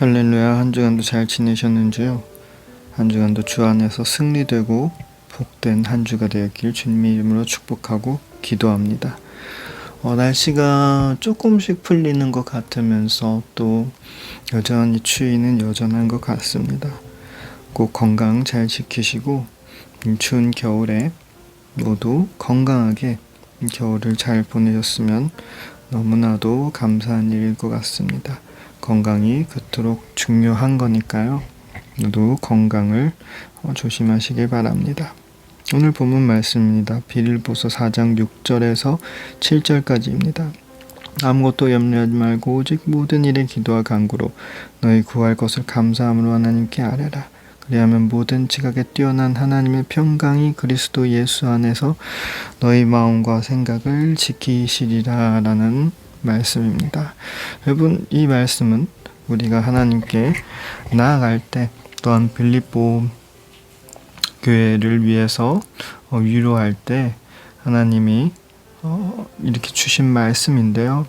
할렐루야. 한 주간도 잘 지내셨는지요? 한 주간도 주 안에서 승리되고 복된 한 주가 되었길 주님의 이름으로 축복하고 기도합니다. 날씨가 조금씩 풀리는 것 같으면서 또 여전히 추위는 여전한 것 같습니다. 꼭 건강 잘 지키시고 추운 겨울에 모두 건강하게 겨울을 잘 보내셨으면 너무나도 감사한 일일 것 같습니다. 건강이 그토록 중요한 거니까요. 모두 건강을 조심하시길 바랍니다. 오늘 본문 말씀입니다. 빌립보서 4장 6절에서 7절까지입니다. 아무것도 염려하지 말고 오직 모든 일에 기도와 간구로 너희 구할 것을 감사함으로 하나님께 아뢰라. 그리하면 모든 지각에 뛰어난 하나님의 평강이 그리스도 예수 안에서 너희 마음과 생각을 지키시리라 라는 말씀입니다. 여러분, 이 말씀은 우리가 하나님께 나아갈 때 또한 빌립보 교회를 위해서 위로할 때 하나님이 이렇게 주신 말씀인데요.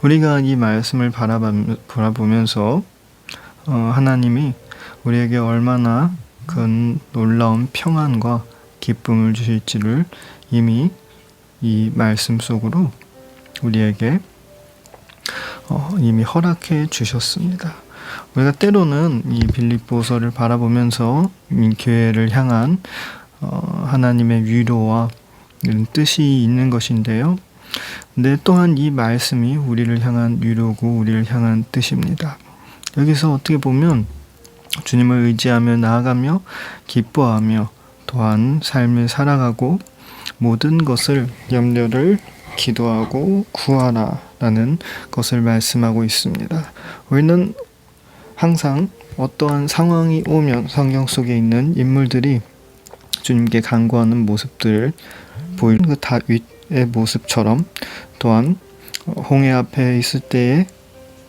우리가 이 말씀을 바라보면서 하나님이 우리에게 얼마나 큰 놀라운 평안과 기쁨을 주실지를 이미 이 말씀 속으로 우리에게 이미 허락해 주셨습니다. 우리가 때로는 이 빌립보서를 바라보면서 이 교회를 향한 하나님의 위로와 이런 뜻이 있는 것인데요. 근데 또한 이 말씀이 우리를 향한 위로고 우리를 향한 뜻입니다. 여기서 어떻게 보면 주님을 의지하며 나아가며 기뻐하며 또한 삶을 살아가고 모든 것을 염려를 기도하고 구하라 라는 것을 말씀하고 있습니다. 우리는 항상 어떠한 상황이 오면 성경 속에 있는 인물들이 주님께 간구하는 모습들을 보이는 그 다윗의 모습처럼 또한 홍해 앞에 있을 때의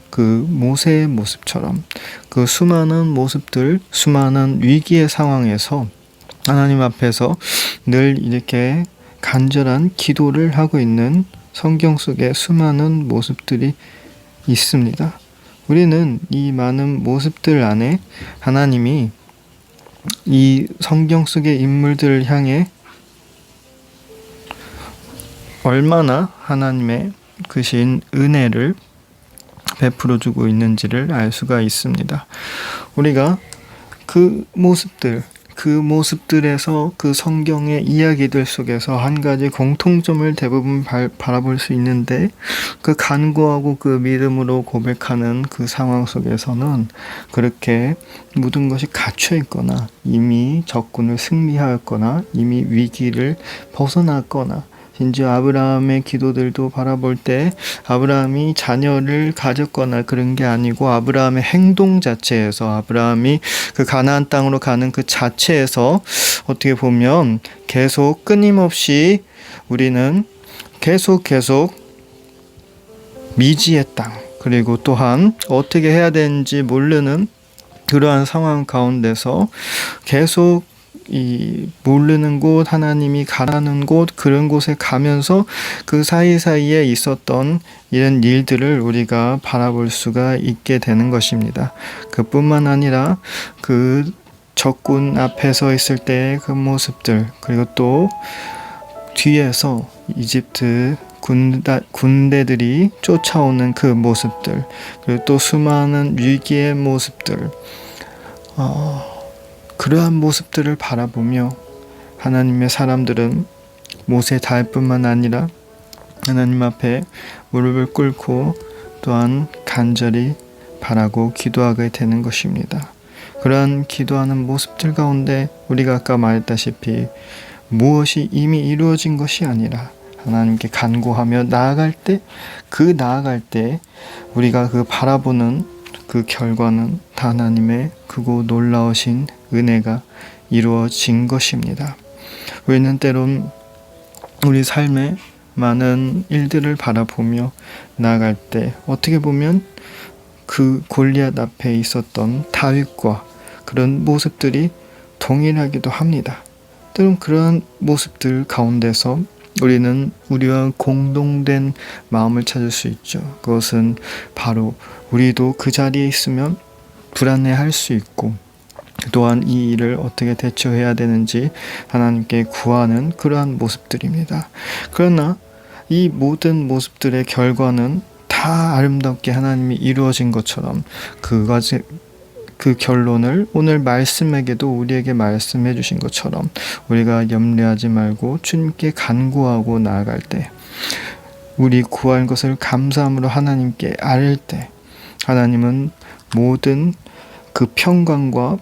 그 모세의 모습처럼 그 수많은 모습들, 수많은 위기의 상황에서 하나님 앞에서 늘 이렇게 간절한 기도를 하고 있는 성경 속에 수많은 모습들이 있습니다. 우리는 이 많은 모습들 안에 하나님이 이 성경 속의 인물들을 향해 얼마나 하나님의 크신 은혜를 베풀어 주고 있는지를 알 수가 있습니다. 우리가 그 모습들에서 그 성경의 이야기들 속에서 한 가지 공통점을 대부분 바라볼 수 있는데 그 간구하고 그 믿음으로 고백하는 그 상황 속에서는 그렇게 모든 것이 갇혀 있거나 이미 적군을 승리하였거나 이미 위기를 벗어났거나 심지어 아브라함의 기도들도 바라볼 때 아브라함이 자녀를 가졌거나 그런 게 아니고 아브라함의 행동 자체에서 아브라함이 그 가나안 땅으로 가는 그 자체에서 어떻게 보면 계속 끊임없이 우리는 계속 미지의 땅 그리고 또한 어떻게 해야 되는지 모르는 그러한 상황 가운데서 계속 이 모르는 곳, 하나님이 가라는 곳, 그런 곳에 가면서 그 사이사이에 있었던 이런 일들을 우리가 바라볼 수가 있게 되는 것입니다. 그뿐만 아니라 그 적군 앞에 서 있을 때의 그 모습들, 그리고 또 뒤에서 이집트 군대들이 쫓아오는 그 모습들, 그리고 또 수많은 위기의 모습들, 그러한 모습들을 바라보며 하나님의 사람들은 모세 다윗뿐만 아니라 하나님 앞에 무릎을 꿇고 또한 간절히 바라고 기도하게 되는 것입니다. 그러한 기도하는 모습들 가운데 우리가 아까 말했다시피 무엇이 이미 이루어진 것이 아니라 하나님께 간구하며 나아갈 때 우리가 그 바라보는 그 결과는 다 하나님의 크고 놀라우신 은혜가 이루어진 것입니다. 우리는 때론 우리 삶에 많은 일들을 바라보며 나아갈 때 어떻게 보면 그 골리앗 앞에 있었던 다윗과 그런 모습들이 동일하기도 합니다. 때론 그런 모습들 가운데서 우리는 우리와 공동된 마음을 찾을 수 있죠. 그것은 바로 우리도 그 자리에 있으면 불안해할 수 있고, 또한 이 일을 어떻게 대처해야 되는지 하나님께 구하는 그러한 모습들입니다. 그러나 이 모든 모습들의 결과는 다 아름답게 하나님이 이루어진 것처럼 그 결론을 오늘 말씀에게도 우리에게 말씀해 주신 것처럼 우리가 염려하지 말고 주님께 간구하고 나아갈 때, 우리 구할 것을 감사함으로 하나님께 아뢰 때 하나님은 모든 그 평강과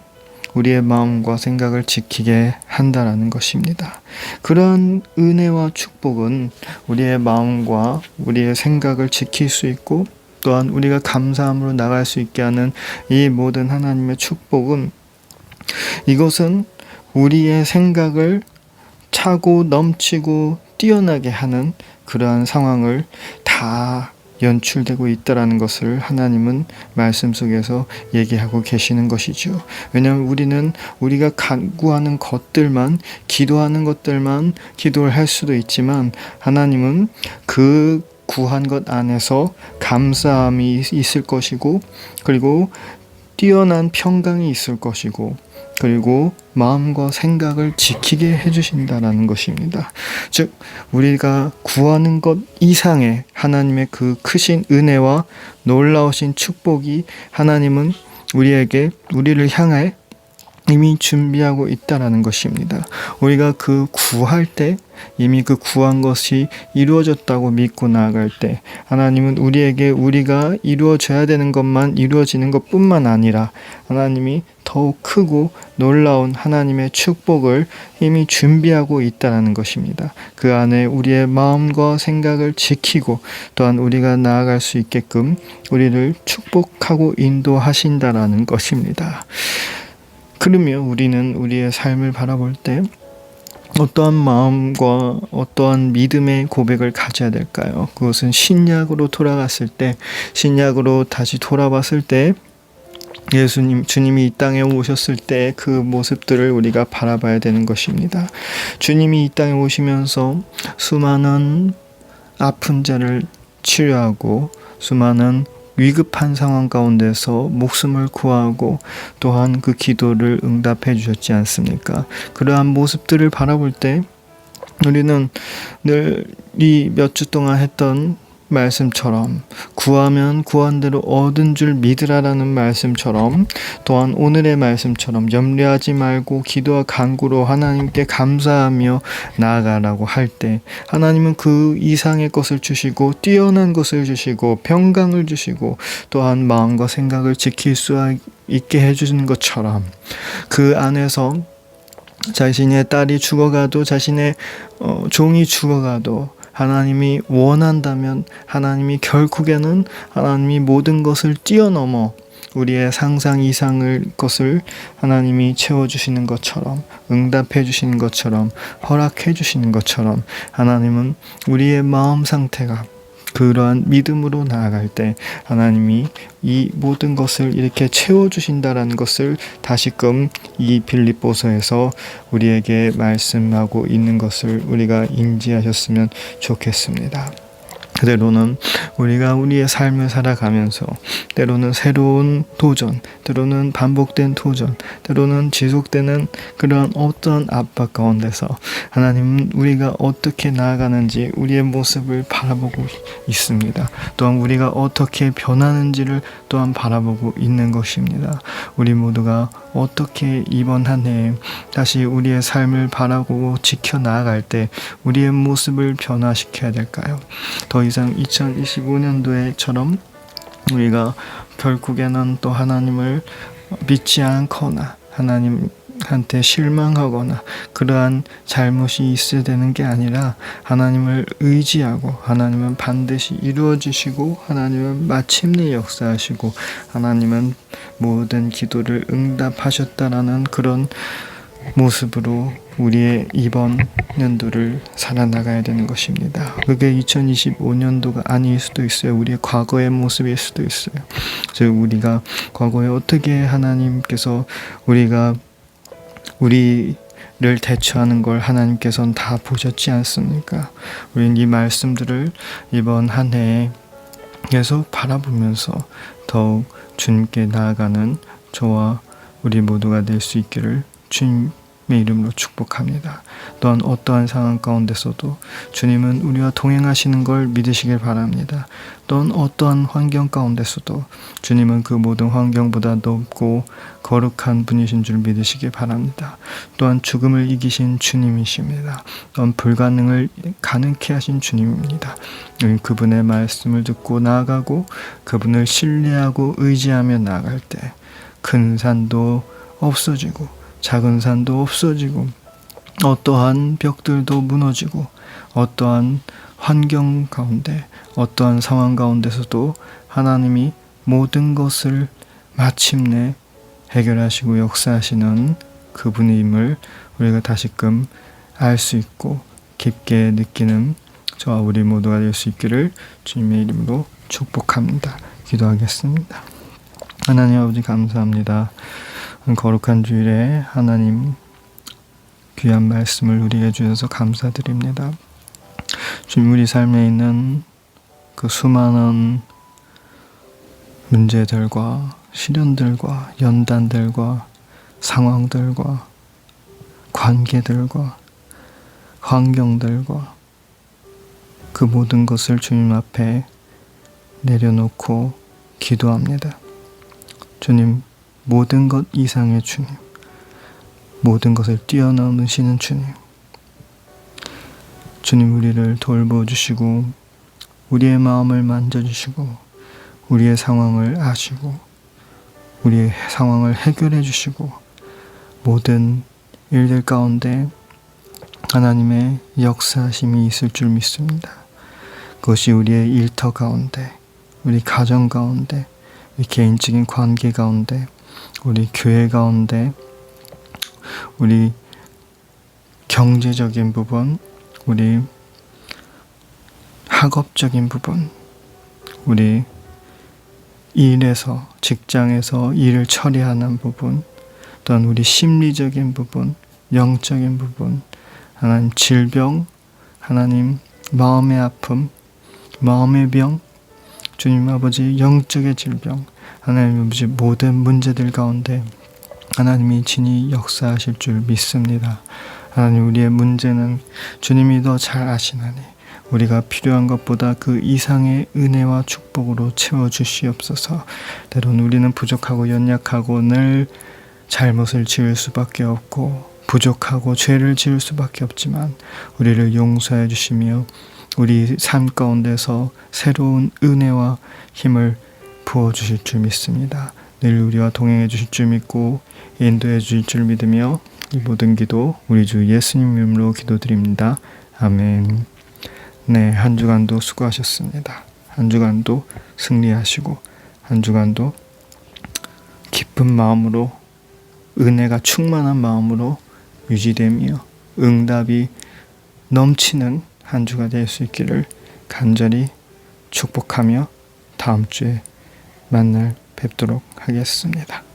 우리의 마음과 생각을 지키게 한다라는 것입니다. 그런 은혜와 축복은 우리의 마음과 우리의 생각을 지킬 수 있고, 또한 우리가 감사함으로 나갈 수 있게 하는 이 모든 하나님의 축복은, 이것은 우리의 생각을 차고 넘치고 뛰어나게 하는 그러한 상황을 다 연출되고 있다라는 것을 하나님은 말씀 속에서 얘기하고 계시는 것이죠. 왜냐하면 우리는 우리가 간구하는 것들만, 기도하는 것들만 기도를 할 수도 있지만, 하나님은 그 구한 것 안에서 감사함이 있을 것이고, 그리고 뛰어난 평강이 있을 것이고, 그리고 마음과 생각을 지키게 해주신다라는 것입니다. 즉, 우리가 구하는 것 이상의 하나님의 그 크신 은혜와 놀라우신 축복이 하나님은 우리를 향해 이미 준비하고 있다라는 것입니다. 우리가 그 구할 때 이미 그 구한 것이 이루어졌다고 믿고 나아갈 때, 하나님은 우리에게 우리가 이루어져야 되는 것만 이루어지는 것뿐만 아니라 하나님이 더욱 크고 놀라운 하나님의 축복을 이미 준비하고 있다는 것입니다. 그 안에 우리의 마음과 생각을 지키고, 또한 우리가 나아갈 수 있게끔 우리를 축복하고 인도하신다라는 것입니다. 그러면 우리는 우리의 삶을 바라볼 때 어떠한 마음과 어떠한 믿음의 고백을 가져야 될까요? 그것은 신약으로 돌아갔을 때, 신약으로 다시 돌아봤을 때, 주님이 이 땅에 오셨을 때 그 모습들을 우리가 바라봐야 되는 것입니다. 주님이 이 땅에 오시면서 수많은 아픈 자를 치료하고, 수많은 위급한 상황 가운데서 목숨을 구하고, 또한 그 기도를 응답해 주셨지 않습니까? 그러한 모습들을 바라볼 때 우리는 늘 이 몇 주 동안 했던 말씀처럼, 구하면 구한 대로 얻은 줄 믿으라라는 말씀처럼, 또한 오늘의 말씀처럼 염려하지 말고 기도와 간구로 하나님께 감사하며 나아가라고 할 때, 하나님은 그 이상의 것을 주시고, 뛰어난 것을 주시고, 평강을 주시고, 또한 마음과 생각을 지킬 수 있게 해주시는 것처럼, 그 안에서 자신의 딸이 죽어가도, 자신의 종이 죽어가도 하나님이 원한다면 하나님이 결국에는 하나님이 모든 것을 뛰어넘어 우리의 상상 이상의 것을 하나님이 채워주시는 것처럼, 응답해 주시는 것처럼, 허락해 주시는 것처럼, 하나님은 우리의 마음 상태가 그러한 믿음으로 나아갈 때 하나님이 이 모든 것을 이렇게 채워주신다라는 것을 다시금 이 빌립보서에서 우리에게 말씀하고 있는 것을 우리가 인지하셨으면 좋겠습니다. 때로는 우리가 우리의 삶을 살아가면서 때로는 새로운 도전, 때로는 반복된 도전, 때로는 지속되는 그런 어떤 압박 가운데서 하나님은 우리가 어떻게 나아가는지 우리의 모습을 바라보고 있습니다. 또한 우리가 어떻게 변하는지를 또한 바라보고 있는 것입니다. 우리 모두가 어떻게 이번 한 해에 다시 우리의 삶을 바라보고 지켜나아갈 때 우리의 모습을 변화시켜야 될까요? 더 이상 2025년도에처럼 우리가 결국에는 또 하나님을 믿지 않거나 하나님한테 실망하거나 그러한 잘못이 있어야 되는 게 아니라, 하나님을 의지하고 하나님은 반드시 이루어지시고, 하나님은 마침내 역사하시고, 하나님은 모든 기도를 응답하셨다라는 그런 모습으로 우리의 이번 연도를 살아나가야 되는 것입니다. 그게 2025년도가 아닐 수도 있어요. 우리의 과거의 모습일 수도 있어요. 즉 우리가 과거에 어떻게 하나님께서 우리 대처하는 걸 하나님께서는 다 보셨지 않습니까? 우리는 이 말씀들을 이번 한 해에 계속 바라보면서 더욱 주님께 나아가는 저와 우리 모두가 될 수 있기를 주님의 이름으로 축복합니다. 또한 어떠한 상황 가운데서도 주님은 우리와 동행하시는 걸 믿으시길 바랍니다. 또한 어떠한 환경 가운데서도 주님은 그 모든 환경보다 높고 거룩한 분이신 줄 믿으시길 바랍니다. 또한 죽음을 이기신 주님이십니다. 또한 불가능을 가능케 하신 주님입니다. 그분의 말씀을 듣고 나아가고 그분을 신뢰하고 의지하며 나아갈 때 큰 산도 없어지고 작은 산도 없어지고 어떠한 벽들도 무너지고 어떠한 환경 가운데 어떠한 상황 가운데서도 하나님이 모든 것을 마침내 해결하시고 역사하시는 그분임을 우리가 다시금 알 수 있고 깊게 느끼는 저와 우리 모두가 될 수 있기를 주님의 이름으로 축복합니다. 기도하겠습니다. 하나님 아버지 감사합니다. 거룩한 주일에 하나님 귀한 말씀을 우리에게 주셔서 감사드립니다. 주님 우리 삶에 있는 그 수많은 문제들과 시련들과 연단들과 상황들과 관계들과 환경들과 그 모든 것을 주님 앞에 내려놓고 기도합니다. 주님, 모든 것 이상의 주님, 모든 것을 뛰어넘으시는 주님, 주님 우리를 돌보주시고 우리의 마음을 만져주시고 우리의 상황을 아시고 우리의 상황을 해결해 주시고 모든 일들 가운데 하나님의 역사하심이 있을 줄 믿습니다. 그것이 우리의 일터 가운데, 우리 가정 가운데, 우리 개인적인 관계 가운데, 우리 교회 가운데, 우리 경제적인 부분, 우리 학업적인 부분, 우리 일에서, 직장에서 일을 처리하는 부분, 또한 우리 심리적인 부분, 영적인 부분, 하나님 질병, 하나님 마음의 아픔, 마음의 병, 주님 아버지 영적의 질병, 하나님 아버지 모든 문제들 가운데 하나님이 친히 역사하실 줄 믿습니다. 하나님 우리의 문제는 주님이 더 잘 아시나니 우리가 필요한 것보다 그 이상의 은혜와 축복으로 채워주시옵소서. 때론 우리는 부족하고 연약하고 늘 잘못을 지을 수밖에 없고 부족하고 죄를 지을 수밖에 없지만 우리를 용서해 주시며 우리 삶 가운데서 새로운 은혜와 힘을 부어주실 줄 믿습니다. 늘 우리와 동행해 주실 줄 믿고 인도해 주실 줄 믿으며 이 모든 기도 우리 주 예수님 이름으로 기도드립니다. 아멘. 네, 한 주간도 수고하셨습니다. 한 주간도 승리하시고 한 주간도 기쁜 마음으로 은혜가 충만한 마음으로 유지되며 응답이 넘치는 한 주가 될 수 있기를 간절히 축복하며 다음 주에 만날 뵙도록 하겠습니다.